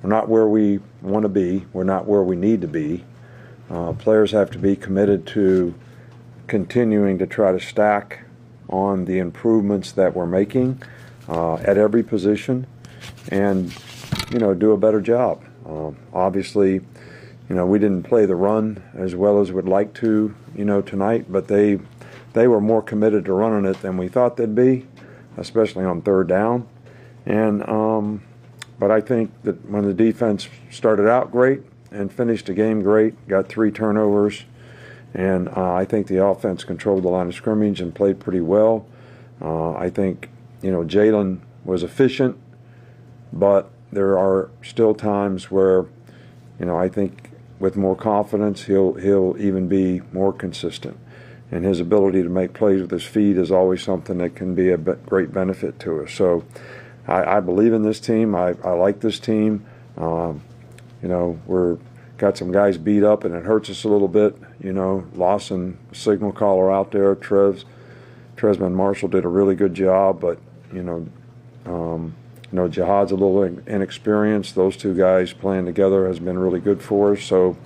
not where we want to be. We're not where we need to be. Players have to be committed to continuing to try to stack on the improvements that we're making at every position, and do a better job. Obviously, we didn't play the run as well as we'd like to, tonight, but they were more committed to running it than we thought they'd be, especially on third down. And but I think that when the defense started out great and finished the game great, got 3 turnovers, and I think the offense controlled the line of scrimmage and played pretty well. I think Jalen was efficient, but there are still times where I think with more confidence he'll even be more consistent. And his ability to make plays with his feet is always something that can be a great benefit to us. So I believe in this team. I like this team. We're got some guys beat up, and it hurts us a little bit. Lawson, signal caller out there. Tresman Marshall did a really good job, but Jihad's a little inexperienced. Those 2 guys playing together has been really good for us. So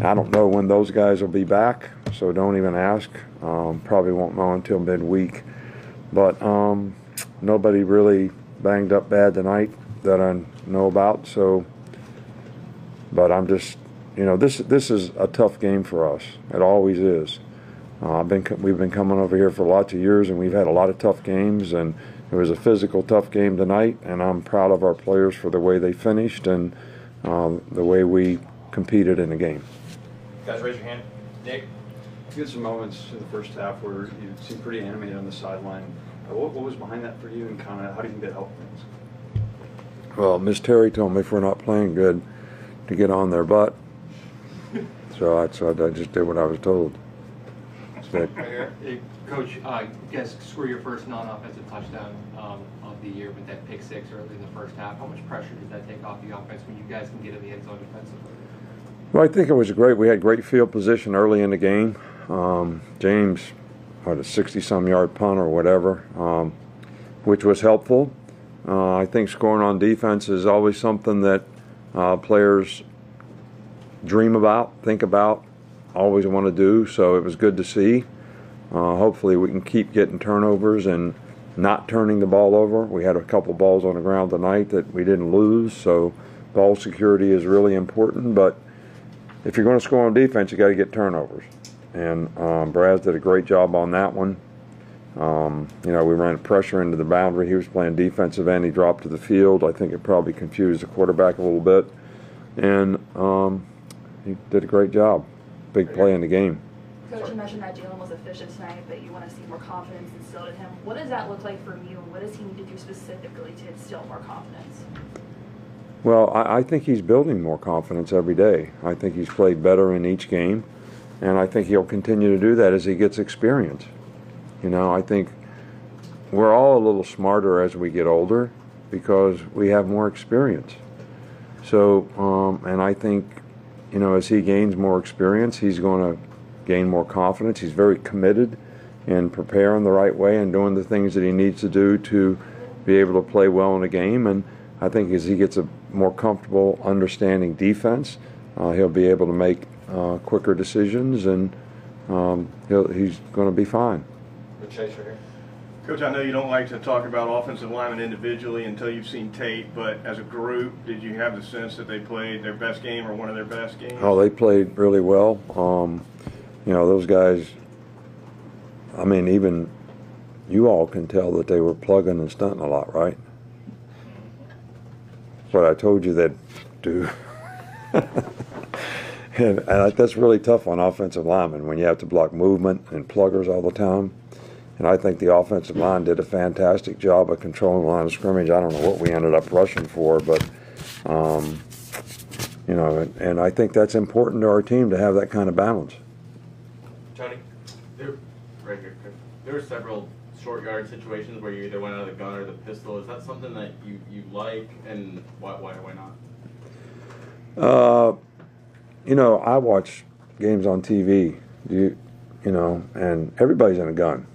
I don't know when those guys will be back, so don't even ask. Probably won't know until midweek. But nobody really banged up bad tonight that I know about. So, but I'm just, this is a tough game for us. It always is. We've been coming over here for lots of years, and we've had a lot of tough games, and it was a physical, tough game tonight, and I'm proud of our players for the way they finished and the way we competed in the game. Guys, raise your hand. Nick? You had some moments in the first half where you seemed pretty animated on the sideline. What was behind that for you, and kind of how do you think that helped things? Well, Miss Terry told me if we're not playing good to get on their butt, so I just did what I was told. Right here. Hey, Coach, you guys score your first non-offensive touchdown of the year with that pick 6 early in the first half. How much pressure does that take off the offense when you guys can get in the end zone defensively? Well, I think it was great. We had great field position early in the game. James had a 60-some yard punt or whatever, which was helpful. I think scoring on defense is always something that players dream about, think about, always want to do, so it was good to see. Hopefully we can keep getting turnovers and not turning the ball over. We had a couple balls on the ground tonight that we didn't lose, so ball security is really important. But if you're going to score on defense, you got to get turnovers. And Braz did a great job on that one. We ran pressure into the boundary. He was playing defensive end. He dropped to the field. I think it probably confused the quarterback a little bit. And he did a great job. Big play in the game. Coach, you mentioned that Jalen was efficient tonight, but you want to see more confidence instilled in him. What does that look like from you, and what does he need to do specifically to instill more confidence? Well, I think he's building more confidence every day. I think he's played better in each game, and I think he'll continue to do that as he gets experience. I think we're all a little smarter as we get older because we have more experience. So, and I think, as he gains more experience, he's going to gain more confidence. He's very committed in preparing the right way and doing the things that he needs to do to be able to play well in a game. And I think as he gets a more comfortable understanding defense, he'll be able to make quicker decisions, and he's going to be fine. Chase right here. Coach, I know you don't like to talk about offensive linemen individually until you've seen tape, but as a group, did you have the sense that they played their best game or one of their best games? Oh, they played really well. Those guys, even you all can tell that they were plugging and stunting a lot, right? What I told you they'd do. and that's really tough on offensive linemen when you have to block movement and pluggers all the time. And I think the offensive line did a fantastic job of controlling the line of scrimmage. I don't know what we ended up rushing for, but, and I think that's important to our team to have that kind of balance. Tony? Right here. There were several short yard situations where you either went out of the gun or the pistol. Is that something that you like, and why not? I watch games on TV, and everybody's in a gun.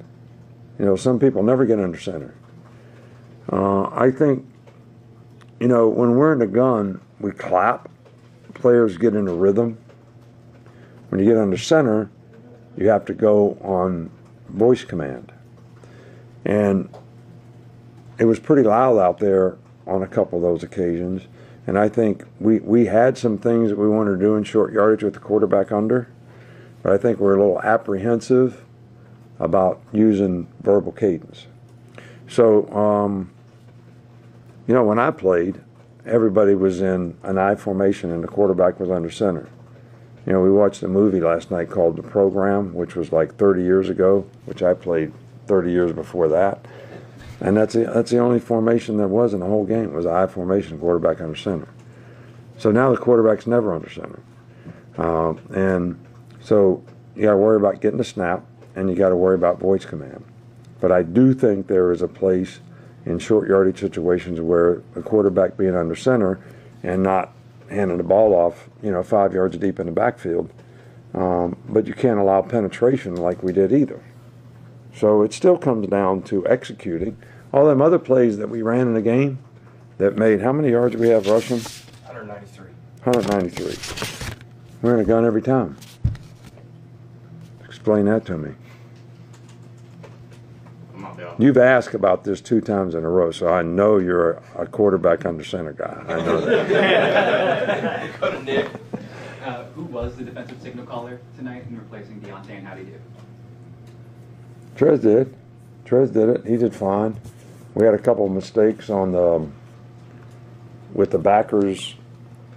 Some people never get under center. I think, you know, when we're in the gun, we clap. Players get in a rhythm. When you get under center, you have to go on voice command. And it was pretty loud out there on a couple of those occasions. And I think we had some things that we wanted to do in short yardage with the quarterback under, but I think we're a little apprehensive about using verbal cadence. So, you know, when I played, everybody was in an I formation and the quarterback was under center. You know, we watched a movie last night called The Program, which was like 30 years ago, which I played 30 years before that. And that's the only formation there was in the whole game, was I formation, quarterback under center. So now the quarterback's never under center. And so you got to worry about getting the snap, and you got to worry about voice command. But I do think there is a place in short yardage situations where the quarterback being under center and not handing the ball off, you know, 5 yards deep in the backfield. But you can't allow penetration like we did either. So it still comes down to executing. All them other plays that we ran in the game that made, how many yards do we have rushing? 193. 193. We're in a gun every time. Explain that to me. I'm not the You've asked about this 2 times in a row, so I know you're a quarterback under center guy. I know that. Go to Nick. Who was the defensive signal caller tonight in replacing Deontay, and how did he do? Trez did. Trez did it. He did fine. We had a couple of mistakes on the with the backers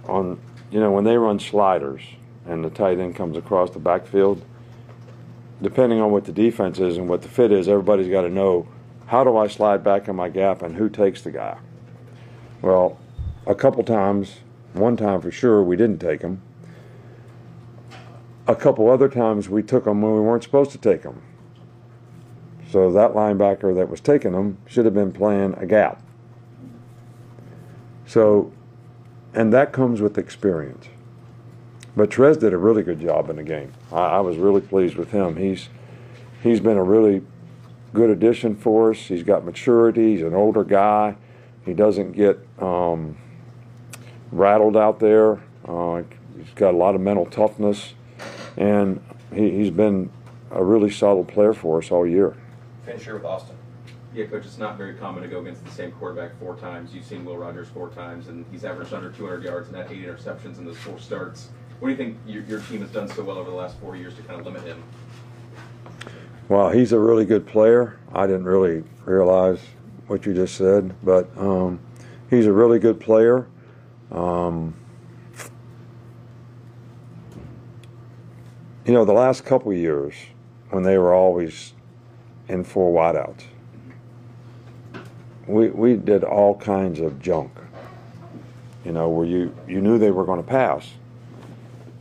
on, you know, when they run sliders and the tight end comes across the backfield. Depending on what the defense is and what the fit is, everybody's got to know, how do I slide back in my gap and who takes the guy? Well, a couple times, one time for sure, we didn't take him. A couple other times we took him when we weren't supposed to take him. So that linebacker that was taking them should have been playing a gap. So, and that comes with experience. But Trez did a really good job in the game. I was really pleased with him. He's been a really good addition for us. He's got maturity. He's an older guy. He doesn't get rattled out there. He's got a lot of mental toughness. And he's been a really solid player for us all year. Finish here with Austin. Yeah, Coach, it's not very common to go against the same quarterback 4 times. You've seen Will Rogers 4 times, and he's averaged under 200 yards and had 8 interceptions in those 4 starts. What do you think your team has done so well over the last 4 years to kind of limit him? Well, he's a really good player. I didn't really realize what you just said, but he's a really good player. You know, the last couple of years, when they were always in 4 wideouts, we did all kinds of junk, you know, where you knew they were going to pass.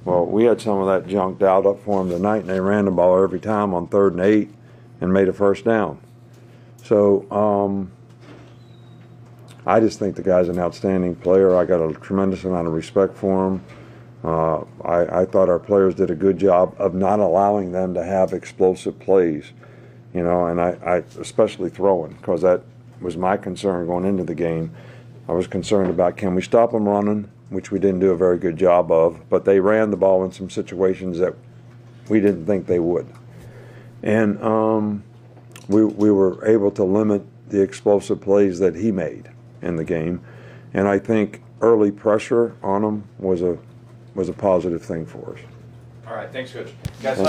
Well, we had some of that junk dialed up for them tonight, and they ran the ball every time on 3rd and 8 and made a first down. So I just think the guy's an outstanding player. I got a tremendous amount of respect for him. I thought our players did a good job of not allowing them to have explosive plays, you know, and I especially throwing, because that was my concern going into the game. I was concerned about, can we stop them running, which we didn't do a very good job of, but they ran the ball in some situations that we didn't think they would. And we were able to limit the explosive plays that he made in the game. And I think early pressure on him was a positive thing for us. All right, thanks, Coach. Guys,